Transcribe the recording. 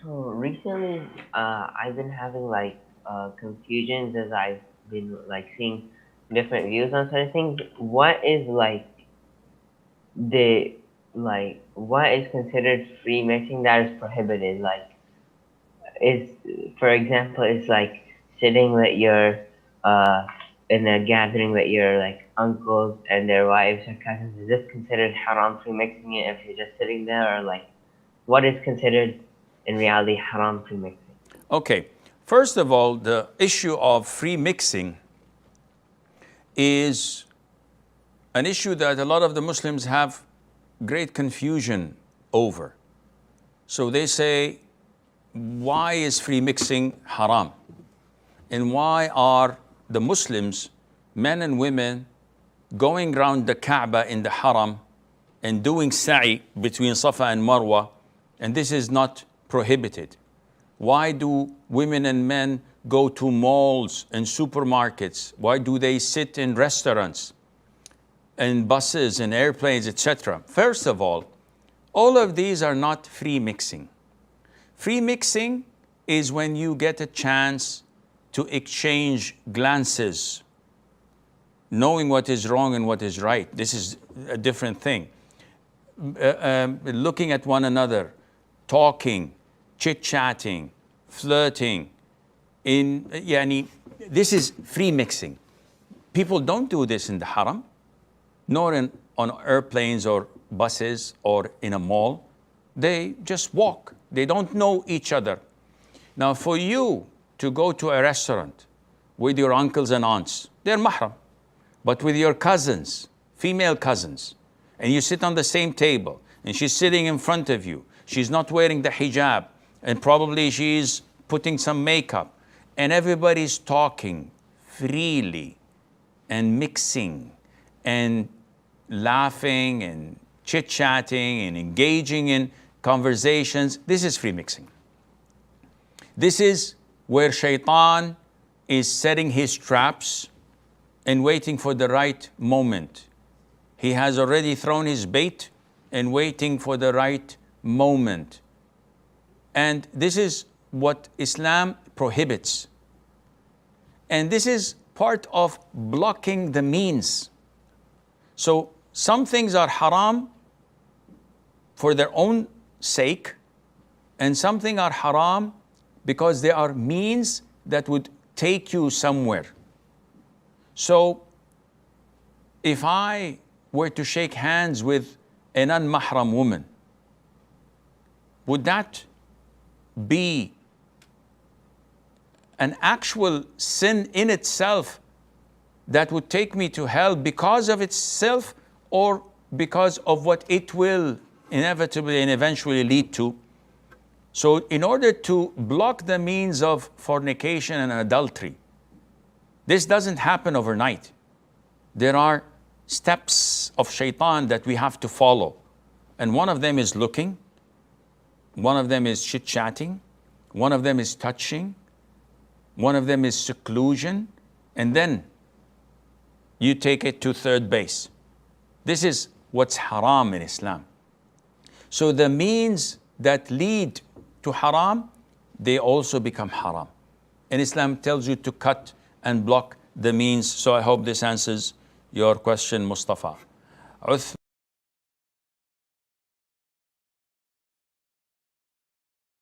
So recently, I've been having like confusions as I've been like seeing different views on certain things. What is like the what is considered free mixing that is prohibited? Like is for example, it's like sitting with your uh in a gathering with your like uncles and their wives or cousins. Is this considered haram free mixing it if you're just sitting there, or like what is considered in reality haram free mixing? Okay, first of all, the issue of free mixing is an issue that a lot of the Muslims have great confusion over. So they say, why is free mixing haram? And why are the Muslims, men and women, going around the Kaaba in the haram and doing sa'i between Safa and Marwa, and this is not prohibited? Why do women and men go to malls and supermarkets? Why do they sit in restaurants and buses and airplanes, etc.? First of all of these are not free mixing. Free mixing is when you get a chance to exchange glances, knowing what is wrong and what is right. This is a different thing. Looking at one another, talking, chit-chatting, flirting. This is free mixing. People don't do this in the haram, nor on airplanes or buses or in a mall. They just walk. They don't know each other. Now, for you to go to a restaurant with your uncles and aunts, they're mahram. But with your cousins, female cousins, and you sit on the same table, and she's sitting in front of you, she's not wearing the hijab, and probably she's putting some makeup, and everybody's talking freely and mixing and laughing and chit-chatting and engaging in conversations. This is free mixing. This is where shaitan is setting his traps and waiting for the right moment. He has already thrown his bait and waiting for the right moment. And this is what Islam prohibits. And this is part of blocking the means. So some things are haram for their own sake, and some things are haram because they are means that would take you somewhere. So if I were to shake hands with an unmahram woman, would that be an actual sin in itself that would take me to hell because of itself, or because of what it will inevitably and eventually lead to? So in order to block the means of fornication and adultery, this doesn't happen overnight. There are steps of shaitan that we have to follow. And one of them is looking, one of them is chit-chatting, one of them is touching, one of them is seclusion, and then you take it to third base. This is what's haram in Islam. So the means that lead to haram, they also become haram. And Islam tells you to cut and block the means. So I hope this answers your question, Mustafa.